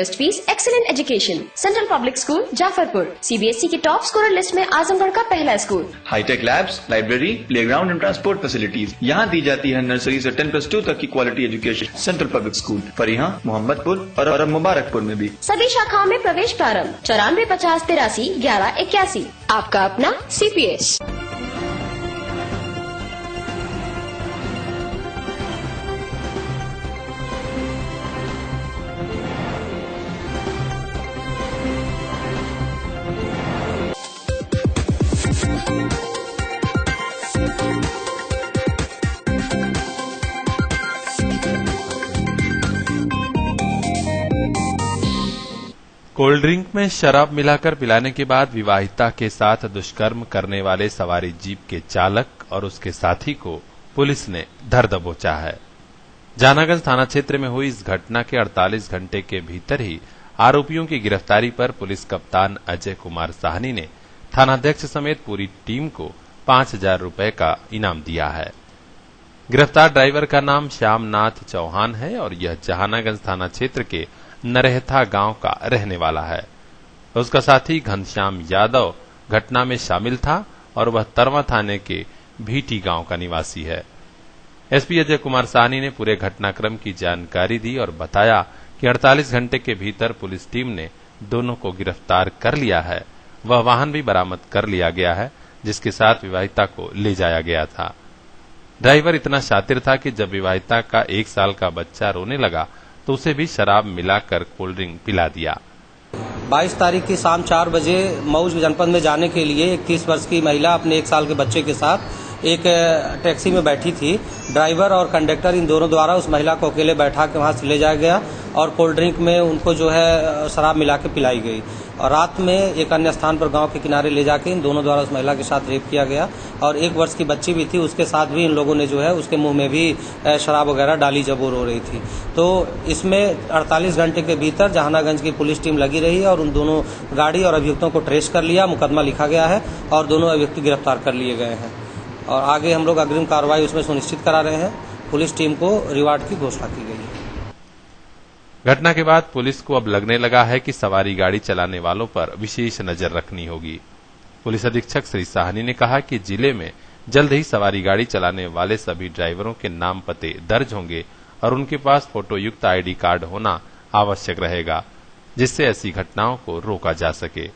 Lowest fees, excellent education. Central public school Jafarpur CBSE की top scorer list में आजमगढ़ का पहला school. Hi tech labs, library, playground and transport facilities. यहाँ दी जाती है नर्सरी से 10+2 तक की quality education. Central public school Fariha, Mohammadpur और मुबारकपुर में भी। सभी शाखाओं में प्रवेश प्रारंभ। 94 50 83 11 81। आपका अपना CPS। कोल्ड ड्रिंक में शराब मिलाकर पिलाने के बाद विवाहिता के साथ दुष्कर्म करने वाले सवारी जीप के चालक और उसके साथी को पुलिस ने धर दबोचा है। जहानागंज थाना क्षेत्र में हुई इस घटना के 48 घंटे के भीतर ही आरोपियों की गिरफ्तारी पर पुलिस कप्तान अजय कुमार साहनी ने थानाध्यक्ष समेत पूरी टीम को 5,000 रुपए का इनाम दिया है। गिरफ्तार ड्राइवर का नाम श्यामनाथ चौहान है और यह जहानागंज थाना क्षेत्र के नरेहथा गांव का रहने वाला है। उसका साथी घनश्याम यादव घटना में शामिल था और वह तरवा थाने के भीटी गांव का निवासी है। एसपी अजय कुमार साहनी ने पूरे घटनाक्रम की जानकारी दी और बताया कि 48 घंटे के भीतर पुलिस टीम ने दोनों को गिरफ्तार कर लिया है। वह वाहन भी बरामद कर लिया गया है जिसके साथ विवाहिता को ले जाया गया था। ड्राइवर इतना शातिर था कि जब विवाहिता का 1 साल का बच्चा रोने लगा तो उसे भी शराब मिलाकर कोल्ड ड्रिंक पिला दिया। 22 तारीख की शाम 4 बजे मऊ जनपद में जाने के लिए 31 वर्ष की महिला अपने 1 साल के बच्चे के साथ एक टैक्सी में बैठी थी। ड्राइवर और कंडक्टर इन दोनों द्वारा उस महिला को अकेले बैठा के वहां से ले जाया गया और कोल्ड ड्रिंक में उनको जो है शराब मिला के पिलाई गई और रात में एक अन्य स्थान पर गांव के किनारे ले जाके इन दोनों द्वारा उस महिला के साथ रेप किया गया और 1 वर्ष की बच्ची भी थी, उसके साथ भी इन लोगों ने जो है उसके मुंह में भी शराब वगैरह डाली जब वो रो रही थी। तो इसमें 48 घंटे के भीतर जहानागंज की पुलिस टीम लगी रही और उन दोनों गाड़ी और अभियुक्तों को ट्रेस कर लिया, मुकदमा लिखा गया है और दोनों अभियुक्त गिरफ्तार कर लिए गए हैं और आगे हम लोग अग्रिम कार्रवाई उसमें सुनिश्चित करा रहे हैं। पुलिस टीम को रिवार्ड की घोषणा की गई है। घटना के बाद पुलिस को अब लगने लगा है कि सवारी गाड़ी चलाने वालों पर विशेष नजर रखनी होगी। पुलिस अधीक्षक श्री साहनी ने कहा कि जिले में जल्द ही सवारी गाड़ी चलाने वाले सभी ड्राइवरों के नाम पते दर्ज होंगे और उनके पास फोटोयुक्त ID कार्ड होना आवश्यक रहेगा जिससे ऐसी घटनाओं को रोका जा सके।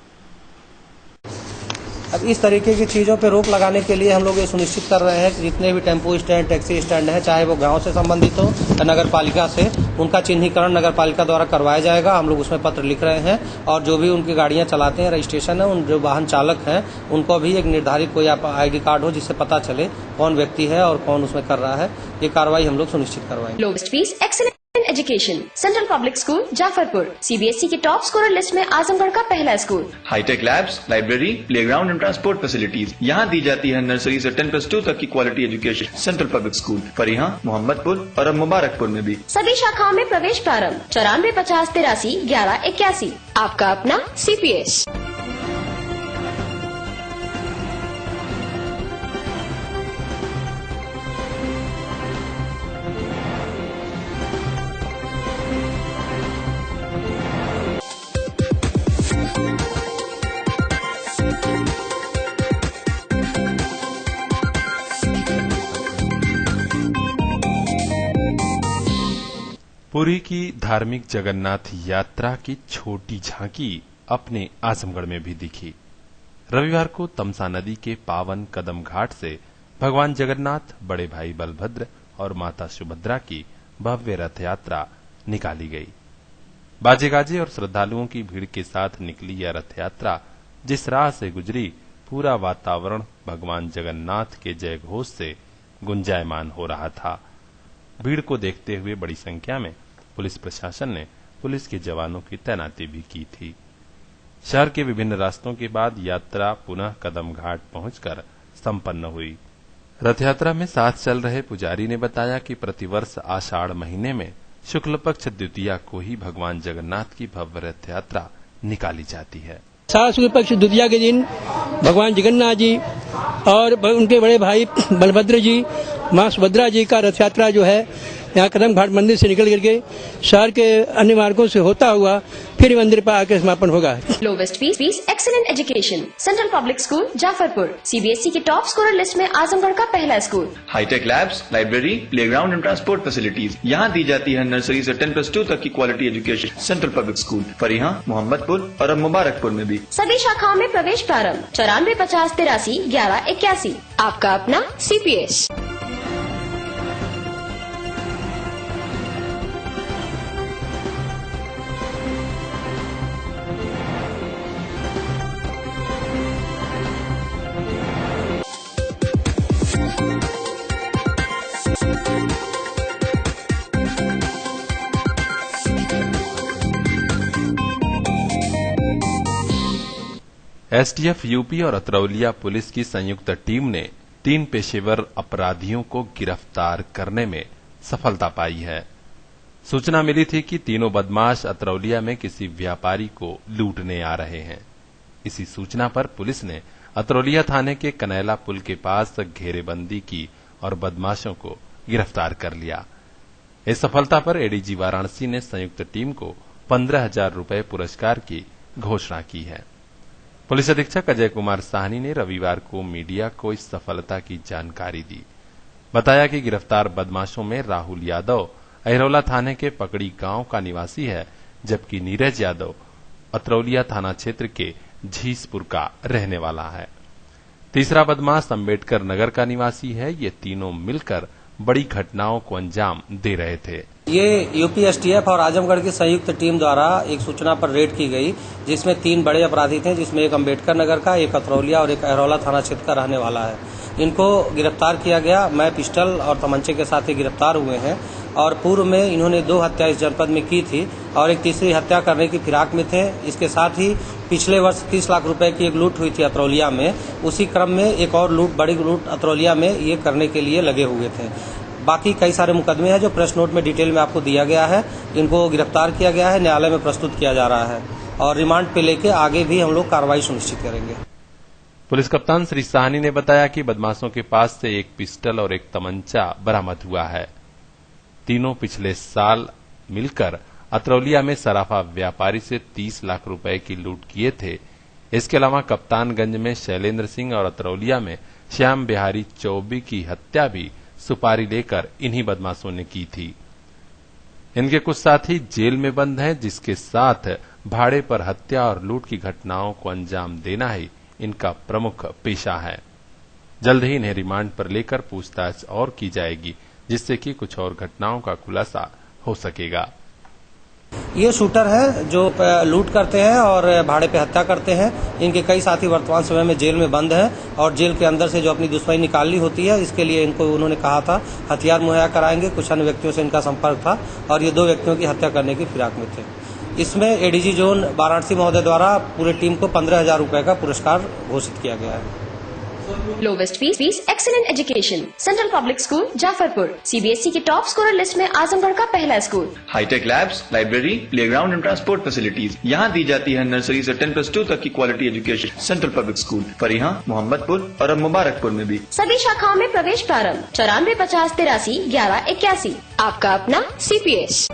अब इस तरीके की चीजों पे रोक लगाने के लिए हम लोग ये सुनिश्चित कर रहे हैं कि जितने भी टेम्पो स्टैंड, टैक्सी स्टैंड हैं, चाहे वो गांव से संबंधित हो या नगर पालिका से, उनका चिन्हीकरण नगर पालिका द्वारा करवाया जाएगा। हम लोग उसमें पत्र लिख रहे हैं और जो भी उनकी गाड़ियां चलाते हैं, रजिस्ट्रेशन है, उन जो वाहन चालक हैं उनको भी एक निर्धारित कोई ID कार्ड हो जिससे पता चले कौन व्यक्ति है और कौन उसमें कर रहा है। ये कार्रवाई हम लोग सुनिश्चित करवाएंगे। Lowest fees, excellent education. Central public school Jafarpur CBSE की टॉप स्कोरर लिस्ट में आजमगढ़ का पहला school. Hi tech labs, library, playground and transport facilities. यहाँ दी जाती है नर्सरी से 10+2 तक की quality education. Central public school Fariha, Mohammadpur और मुबारकपुर में भी। सभी शाखाओं में प्रवेश प्रारंभ। 94 50 83 11 81। आपका अपना CPS। पुरी की धार्मिक जगन्नाथ यात्रा की छोटी झांकी अपने आजमगढ़ में भी दिखी। रविवार को तमसा नदी के पावन कदम घाट से भगवान जगन्नाथ, बड़े भाई बलभद्र और माता सुभद्रा की भव्य रथ यात्रा निकाली गई। बाजे गाजे और श्रद्धालुओं की भीड़ के साथ निकली यह रथ यात्रा जिस राह से गुजरी, पूरा वातावरण भगवान जगन्नाथ के जय घोष से गुंजायमान हो रहा था। भीड़ को देखते हुए बड़ी संख्या में पुलिस प्रशासन ने पुलिस के जवानों की तैनाती भी की थी। शहर के विभिन्न रास्तों के बाद यात्रा पुनः कदम घाट पहुंचकर संपन्न हुई। रथ यात्रा में साथ चल रहे पुजारी ने बताया कि प्रतिवर्ष आषाढ़ महीने में शुक्ल पक्ष द्वितीया को ही भगवान जगन्नाथ की भव्य रथ यात्रा निकाली जाती है। शुक्ल पक्ष द्वितीया के दिन भगवान जगन्नाथ जी और उनके बड़े भाई बलभद्र जी, मां सुभद्रा जी का रथ यात्रा जो है यहाँ कदम घाट मंदिर से निकल करके शहर के अन्य मार्गों से होता हुआ फिर मंदिर पर आकर समापन होगा। Lowest fees, excellent education, central public school Jafarpur, CBSE के टॉप स्कोरर लिस्ट में आजमगढ़ का पहला school. Hi tech labs, library, playground and transport facilities यहाँ दी जाती है नर्सरी से 10+2 तक की quality education central public school Fariha, Mohammadpur और अब मुबारकपुर में भी। सभी शाखाओं में प्रवेश प्रारंभ 94 50 83 11 81। आपका अपना CPS। एसटीएफ यूपी और अतरौलिया पुलिस की संयुक्त टीम ने 3 पेशेवर अपराधियों को गिरफ्तार करने में सफलता पाई है। सूचना मिली थी कि तीनों बदमाश अतरौलिया में किसी व्यापारी को लूटने आ रहे हैं। इसी सूचना पर पुलिस ने अतरौलिया थाने के कनैला पुल के पास घेरेबंदी की और बदमाशों को गिरफ्तार कर लिया। इस सफलता पर एडीजी वाराणसी ने संयुक्त टीम को 15,000 रुपए पुरस्कार की घोषणा की है। पुलिस अधीक्षक अजय कुमार साहनी ने रविवार को मीडिया को इस सफलता की जानकारी दी। बताया कि गिरफ्तार बदमाशों में राहुल यादव अहिरौला थाने के पकड़ी गांव का निवासी है, जबकि नीरज यादव अतरौलिया थाना क्षेत्र के झीसपुर का रहने वाला है। तीसरा बदमाश अंबेडकर नगर का निवासी है। ये तीनों मिलकर बड़ी घटनाओं को अंजाम दे रहे थे। ये यूपी एसटीएफ और आजमगढ़ की संयुक्त टीम द्वारा एक सूचना पर रेड की गई, जिसमें 3 बड़े अपराधी थे, जिसमें एक अंबेडकर नगर का, एक अतरौलिया और एक अहिरौला थाना क्षेत्र का रहने वाला है। इनको गिरफ्तार किया गया। मैं पिस्टल और तमंचे के साथ ही गिरफ्तार हुए हैं और पूर्व में इन्होंने 2 हत्या इस जनपद में की थी और एक तीसरी हत्या करने की फिराक में थे। इसके साथ ही पिछले वर्ष 30 लाख रुपए की एक लूट हुई थी अतरौलिया में। उसी क्रम में एक और लूट, बड़ी लूट अतरौलिया में ये करने के लिए लगे हुए थे। बाकी कई सारे मुकदमे हैं जो प्रेस नोट में डिटेल में आपको दिया गया है। इनको गिरफ्तार किया गया है, न्यायालय में प्रस्तुत किया जा रहा है और रिमांड पे लेके आगे भी हम लोग कार्रवाई सुनिश्चित करेंगे। पुलिस कप्तान श्री साहनी ने बताया कि बदमाशों के पास से एक पिस्टल और एक तमंचा बरामद हुआ है। तीनों पिछले साल मिलकर अतरौलिया में सराफा व्यापारी से 30 लाख रुपए की लूट किए थे। इसके अलावा कप्तानगंज में शैलेंद्र सिंह और अतरौलिया में श्याम बिहारी चौबे की हत्या भी सुपारी लेकर इन्हीं बदमाशों ने की थी। इनके कुछ साथी जेल में बंद हैं, जिसके साथ भाड़े पर हत्या और लूट की घटनाओं को अंजाम देना ही इनका प्रमुख पेशा है। जल्द ही इन्हें रिमांड पर लेकर पूछताछ और की जाएगी, जिससे कि कुछ और घटनाओं का खुलासा हो सकेगा। ये शूटर है जो लूट करते हैं और भाड़े पे हत्या करते हैं। इनके कई साथी वर्तमान समय में जेल में बंद हैं और जेल के अंदर से जो अपनी दुश्मनी निकालनी होती है, इसके लिए इनको उन्होंने कहा था हथियार मुहैया कराएंगे। कुछ अन्य व्यक्तियों से इनका संपर्क था और ये 2 व्यक्तियों की हत्या करने की फिराक में थे। इसमें एडीजी जोन वाराणसी महोदय द्वारा पूरी टीम को 15,000 रुपए का पुरस्कार घोषित किया गया है। Lowest fees, excellent education, central public school Jafarpur, CBSE के टॉप स्कोरर लिस्ट में आजमगढ़ का पहला school. Hi tech labs, library, playground and transport facilities यहाँ दी जाती है नर्सरी से 10+2 तक की quality education central public school Fariha, Mohammadpur और अब मुबारकपुर में भी। सभी शाखाओं में प्रवेश प्रारंभ 94 50 83 11 81। आपका अपना CPS।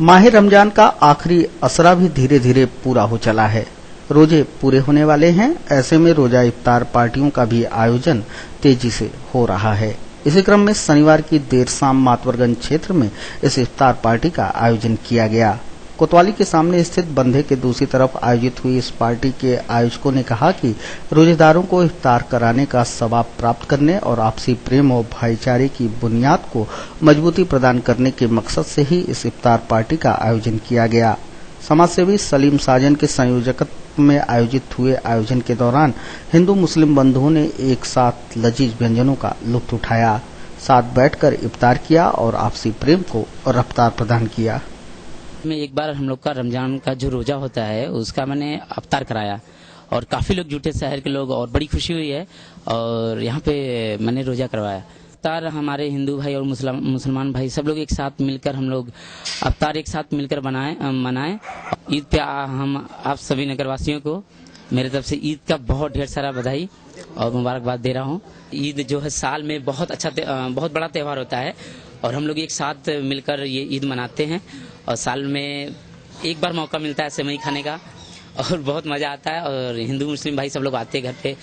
माह रमजान का आखिरी असरा भी धीरे धीरे पूरा हो चला है। रोजे पूरे होने वाले हैं। ऐसे में रोजा इफ्तार पार्टियों का भी आयोजन तेजी से हो रहा है। इसी क्रम में शनिवार की देर शाम मातवरगंज क्षेत्र में इस इफ्तार पार्टी का आयोजन किया गया। कोतवाली के सामने स्थित बंधे के दूसरी तरफ आयोजित हुई इस पार्टी के आयोजकों ने कहा कि रोजेदारों को इफ्तार कराने का सवाब प्राप्त करने और आपसी प्रेम और भाईचारे की बुनियाद को मजबूती प्रदान करने के मकसद से ही इस इफ्तार पार्टी का आयोजन किया गया। समाजसेवी सलीम साजन के संयोजकत्व में आयोजित हुए आयोजन के दौरान हिंदू मुस्लिम बंधुओं ने एक साथ लजीज व्यंजनों का लुत्फ उठाया, साथ बैठकर इफ्तार किया और आपसी प्रेम को रफ्तार प्रदान किया। में एक बार हम लोग का रमजान का जो रोजा होता है उसका मैंने अफ्तार कराया और काफी लोग जुटे, शहर के लोग, और बड़ी खुशी हुई है। और यहाँ पे मैंने रोजा करवाया। अफ्तार हमारे हिंदू भाई और मुसलमान भाई सब लोग एक साथ मिलकर हम लोग अफ्तार एक साथ मिलकर मनाए। ईद पे हम आप सभी नगरवासियों को मेरे तरफ से ईद का बहुत ढेर सारा बधाई और मुबारकबाद दे रहा हूँ। ईद जो है साल में बहुत बड़ा त्यौहार होता है और हम लोग एक साथ मिलकर ये ईद मनाते हैं और साल में एक बार मौका मिलता है सेवई खाने का और बहुत मजा आता है। और हिंदू मुस्लिम भाई सब लोग आते हैं, घर पे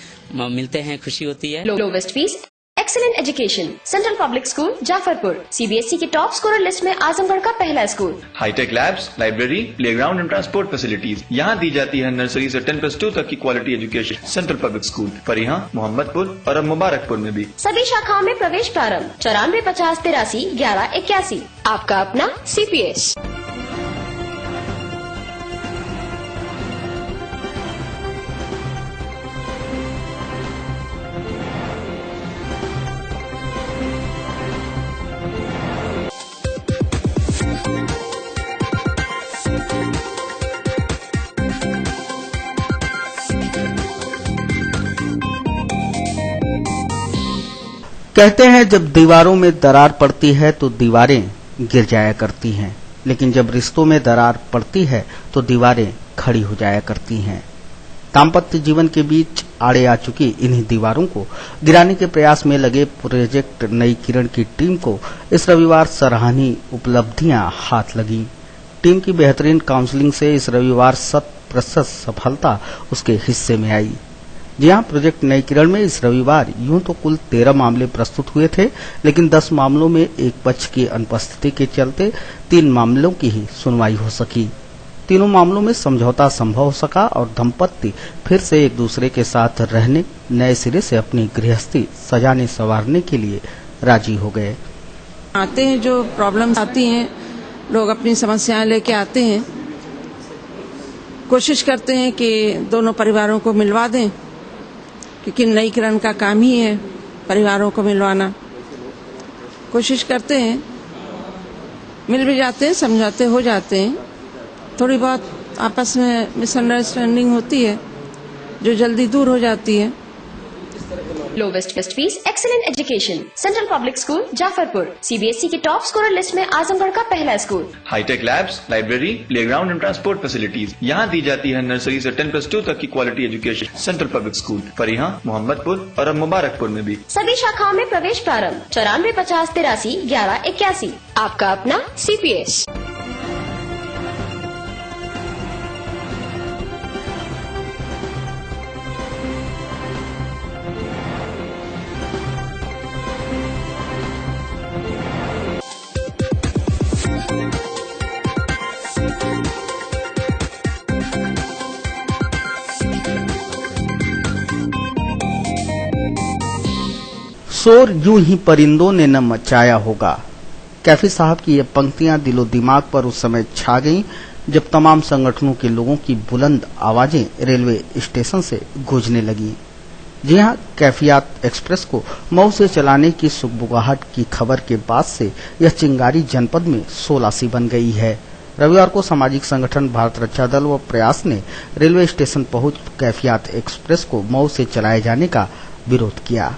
मिलते हैं, खुशी होती है। Lowest fees, excellent education, central public school Jafarpur, CBSE की टॉप स्कोरर लिस्ट में आजमगढ़ का पहला school. Hi tech labs, library, playground and transport facilities यहाँ दी जाती है। नर्सरी से 10+2 तक की quality education central public school Fariha, Mohammadpur और अब मुबारकपुर में भी। सभी शाखाओं में प्रवेश प्रारंभ। 94 50 83 11 81। आपका अपना CPS। कहते हैं जब दीवारों में दरार पड़ती है तो दीवारें गिर जाया करती हैं, लेकिन जब रिश्तों में दरार पड़ती है तो दीवारें खड़ी हो जाया करती हैं। दाम्पत्य जीवन के बीच आड़े आ चुकी इन्हीं दीवारों को गिराने के प्रयास में लगे प्रोजेक्ट नई किरण की टीम को इस रविवार सराहनीय उपलब्धियां हाथ लगी। टीम की बेहतरीन काउंसलिंग से इस रविवार 100% सफलता उसके हिस्से में आई। जी हां, प्रोजेक्ट नई किरण में इस रविवार यूं तो कुल 13 मामले प्रस्तुत हुए थे, लेकिन 10 मामलों में एक पक्ष की अनुपस्थिति के चलते 3 मामलों की ही सुनवाई हो सकी। तीनों मामलों में समझौता संभव हो सका और दंपत्ति फिर से एक दूसरे के साथ रहने, नए सिरे से अपनी गृहस्थी सजाने संवारने के लिए राजी हो गए। आते हैं जो प्रॉब्लम्स आती हैं, लोग अपनी समस्याएं लेके आते हैं, कोशिश करते हैं कि दोनों परिवारों को मिलवा दें, क्योंकि नई किरण का काम ही है परिवारों को मिलवाना। कोशिश करते हैं, मिल भी जाते हैं, समझौते हो जाते हैं, थोड़ी बहुत आपस में मिसअंडरस्टैंडिंग होती है जो जल्दी दूर हो जाती है। Lowest fees, excellent education, central public school Jafarpur, CBSE की टॉप स्कोरर लिस्ट में आजमगढ़ का पहला school. Hi tech labs, library, playground and transport facilities यहाँ दी जाती है। नर्सरी से 10+2 तक की quality education central public school Fariha, Mohammadpur और अब मुबारकपुर में भी। सभी शाखाओं में प्रवेश प्रारंभ। 94 50 83 11 81। आपका अपना CPS। शोर यूं ही परिंदों ने न मचाया होगा। कैफी साहब की ये पंक्तियां दिलो दिमाग पर उस समय छा गईं जब तमाम संगठनों के लोगों की बुलंद आवाजें रेलवे स्टेशन से गूंजने लगी। जी हां, कैफियत एक्सप्रेस को मऊ से चलाने की सुगबुगाहट की खबर के बाद से यह चिंगारी जनपद में 16 सी बन गई है। रविवार को सामाजिक संगठन भारत रक्षा दल व प्रयास ने रेलवे स्टेशन पहुंच कैफियत एक्सप्रेस को मऊ से चलाए जाने का विरोध किया।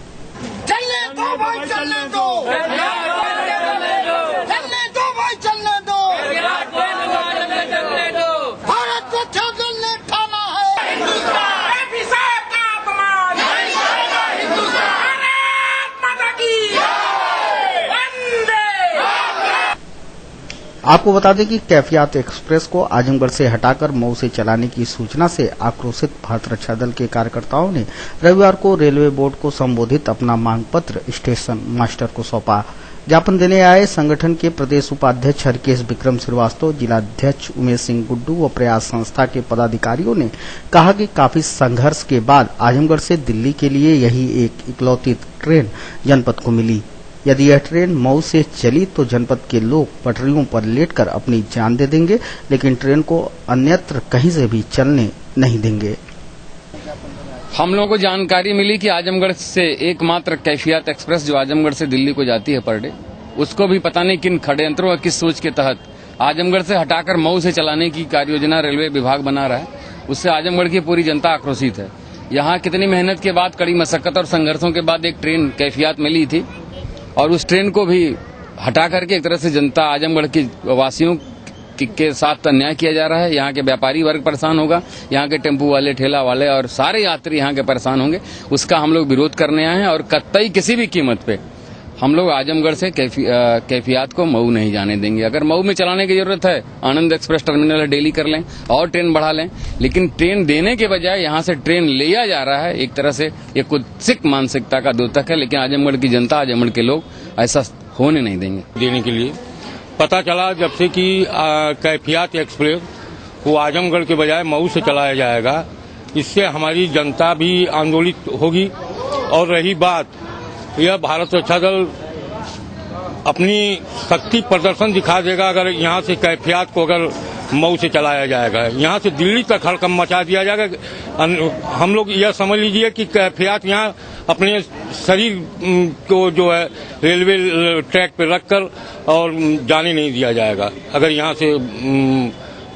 आपको बता दें कि कैफियत एक्सप्रेस को आजमगढ़ से हटाकर मऊ से चलाने की सूचना से आक्रोशित भारत रक्षा दल के कार्यकर्ताओं ने रविवार को रेलवे बोर्ड को संबोधित अपना मांग पत्र स्टेशन मास्टर को सौंपा। ज्ञापन देने आए संगठन के प्रदेश उपाध्यक्ष हरकेश विक्रम श्रीवास्तव, जिलाध्यक्ष उमेश सिंह गुड्डू व प्रयास संस्था के पदाधिकारियों ने कहा कि काफी संघर्ष के बाद आजमगढ़ से दिल्ली के लिए यही एक इकलौती ट्रेन जनपद को मिली। यदि यह ट्रेन मऊ से चली तो जनपद के लोग पटरियों पर लेटकर अपनी जान दे देंगे, लेकिन ट्रेन को अन्यत्र कहीं से भी चलने नहीं देंगे। हम लोगों को जानकारी मिली कि आजमगढ़ से एकमात्र कैफियत एक्सप्रेस जो आजमगढ़ से दिल्ली को जाती है पर डे, उसको भी पता नहीं किन षड्यंत्रों और किस सोच के तहत आजमगढ़ से हटाकर मऊ से चलाने की कार्य योजना रेलवे विभाग बना रहा है, उससे आजमगढ़ की पूरी जनता आक्रोशित है। यहाँ कितनी मेहनत के बाद, कड़ी मशक्कत और संघर्षों के बाद एक ट्रेन कैफियत मिली थी और उस ट्रेन को भी हटा करके एक तरह से जनता, आजमगढ़ के वासियों के साथ अन्याय किया जा रहा है। यहाँ के व्यापारी वर्ग परेशान होगा, यहाँ के टेम्पू वाले, ठेला वाले और सारे यात्री यहाँ के परेशान होंगे। उसका हम लोग विरोध करने आए हैं और कतई किसी भी कीमत पे हम लोग आजमगढ़ से कैफियत को मऊ नहीं जाने देंगे। अगर मऊ में चलाने की जरूरत है, आनंद एक्सप्रेस टर्मिनल डेली कर लें और ट्रेन बढ़ा लें, लेकिन ट्रेन देने के बजाय यहाँ से ट्रेन लिया जा रहा है। एक तरह से ये कुत्सित मानसिकता का द्योतक है, लेकिन आजमगढ़ की जनता, आजमगढ़ के लोग ऐसा होने नहीं देंगे। देने के लिए पता चला जब से कि कैफियत एक्सप्रेस को आजमगढ़ के बजाय मऊ से चलाया जाएगा, इससे हमारी जनता भी आंदोलित होगी। और रही बात, यह भारत सुरक्षा दल अपनी शक्ति प्रदर्शन दिखा देगा अगर यहाँ से कैफियत को अगर मऊ से चलाया जाएगा। यहाँ से दिल्ली तक हड़कंप मचा दिया जाएगा। हम लोग यह समझ लीजिए कि कैफियत यहाँ अपने शरीर को जो है रेलवे ट्रैक पे रखकर और जाने नहीं दिया जाएगा अगर यहाँ से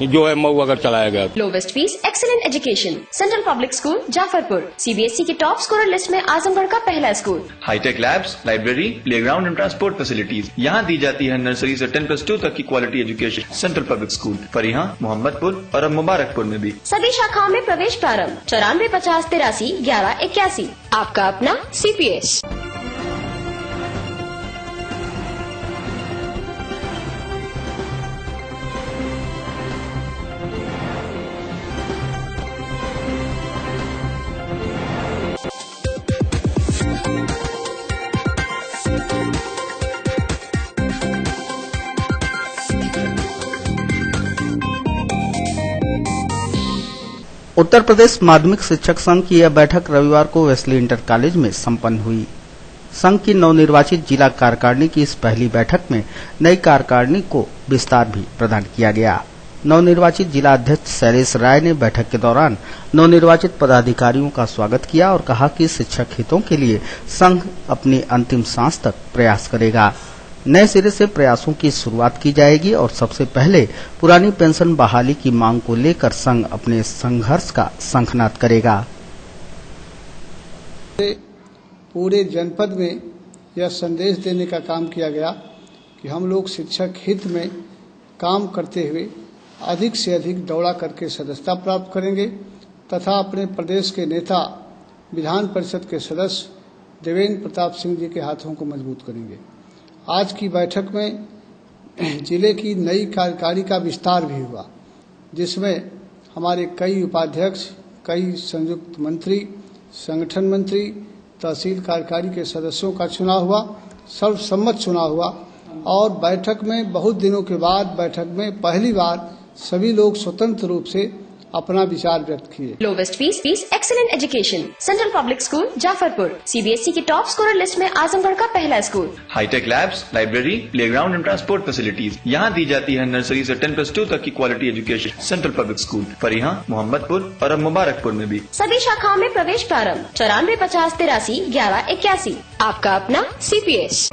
जो है मऊ अगर चलाया गया। Lowest fees, excellent education, central public school Jafarpur, CBSE की टॉप स्कोरर लिस्ट में आजमगढ़ का पहला school. Hi tech labs, library, playground and transport facilities यहाँ दी जाती है। नर्सरी से 10+2 तक की quality education central public school Fariha, Mohammadpur और अब मुबारकपुर में भी। सभी शाखाओं में प्रवेश प्रारंभ। 94 50 83 11 81। आपका अपना CPS। उत्तर प्रदेश माध्यमिक शिक्षक संघ की यह बैठक रविवार को वेस्ली इंटर कॉलेज में संपन्न हुई। संघ की नवनिर्वाचित जिला कार्यकारिणी की इस पहली बैठक में नई कार्यकारिणी को विस्तार भी प्रदान किया गया। नवनिर्वाचित जिला अध्यक्ष शैलेश राय ने बैठक के दौरान नवनिर्वाचित पदाधिकारियों का स्वागत किया और कहा कि शिक्षक हितों के लिए संघ अपनी अंतिम सांस तक प्रयास करेगा। नए सिरे से प्रयासों की शुरुआत की जाएगी और सबसे पहले पुरानी पेंशन बहाली की मांग को लेकर संघ अपने संघर्ष का शंखनाद करेगा। पूरे जनपद में यह संदेश देने का काम किया गया कि हम लोग शिक्षक हित में काम करते हुए अधिक से अधिक दौड़ा करके सदस्यता प्राप्त करेंगे तथा अपने प्रदेश के नेता विधान परिषद के सदस्य देवेंद्र प्रताप सिंह जी के हाथों को मजबूत करेंगे। आज की बैठक में जिले की नई कार्यकारिणी का विस्तार भी हुआ, जिसमें हमारे कई उपाध्यक्ष, कई संयुक्त मंत्री, संगठन मंत्री, तहसील कार्यकारिणी के सदस्यों का चुनाव हुआ, सर्वसम्मत चुनाव हुआ और बैठक में बहुत दिनों के बाद बैठक में पहली बार सभी लोग स्वतंत्र रूप से अपना विचार व्यक्त किए। Lowest fees, excellent education, central public school Jafarpur, CBSE की टॉप स्कोरर लिस्ट में आजमगढ़ का पहला school. Hi tech labs, library, playground and transport facilities यहाँ दी जाती है। नर्सरी से 10+2 तक की quality education central public school Fariha, Mohammadpur और अब मुबारकपुर में भी। सभी शाखाओं में प्रवेश प्रारंभ। 94 50 83 11 81। आपका अपना CPS।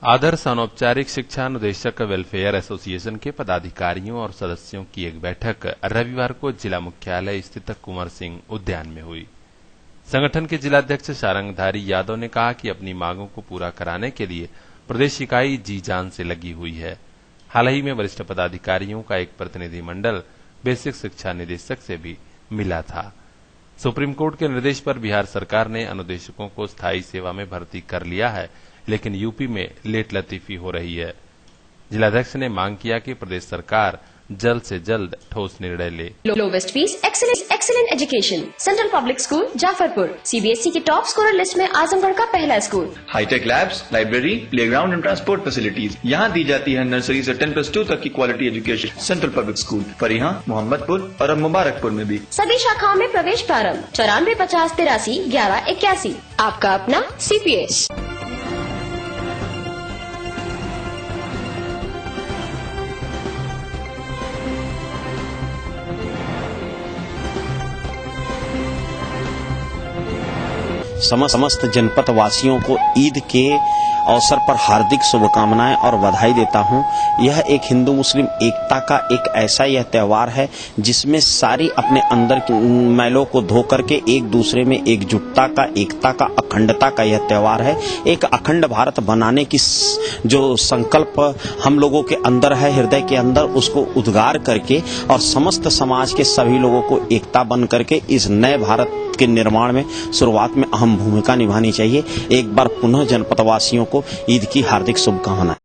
आदर्श अनौपचारिक शिक्षा अनुदेशक वेलफेयर एसोसिएशन के पदाधिकारियों और सदस्यों की एक बैठक रविवार को जिला मुख्यालय स्थित कुंवर सिंह उद्यान में हुई। संगठन के जिलाध्यक्ष सारंगधारी यादव ने कहा कि अपनी मांगों को पूरा कराने के लिए प्रदेश इकाई जी जान से लगी हुई है। हाल ही में वरिष्ठ पदाधिकारियों का एक प्रतिनिधिमंडल बेसिक शिक्षा निदेशक से भी मिला था। सुप्रीम कोर्ट के निर्देश पर बिहार सरकार ने अनुदेशकों को स्थायी सेवा में भर्ती कर लिया है, लेकिन यूपी में लेट लतीफी हो रही है। जिलाध्यक्ष ने मांग किया कि प्रदेश सरकार जल्द से जल्द ठोस निर्णय ले। Lowest fees, excellent education, central public school Jafarpur, CBSE की टॉप स्कोरर लिस्ट में आजमगढ़ का पहला school. Hi tech labs, library, playground and transport facilities यहाँ दी जाती है नर्सरी से 10+2 तक की quality education central public school Fariha, Mohammadpur और अब मुबारकपुर में भी। सभी शाखाओं में प्रवेश प्रारंभ 9450831181। आपका अपना CPS। समस्त जनपद वासियों को ईद के अवसर पर हार्दिक शुभकामनाएं और बधाई देता हूं। यह एक हिंदू मुस्लिम एकता का एक ऐसा यह त्योहार है जिसमें सारी अपने अंदर की मैलों को धो करके एक दूसरे में एकजुटता का, एकता का, अखंडता का यह त्योहार है। एक अखंड भारत बनाने की जो संकल्प हम लोगों के अंदर है, हृदय के अंदर, उसको उद्गार करके और समस्त समाज के सभी लोगों को एकता बन करके इस नए भारत के निर्माण में शुरुआत में अहम भूमिका निभानी चाहिए। एक बार पुनः जनपदवासियों को ईद की हार्दिक शुभकामनाएं।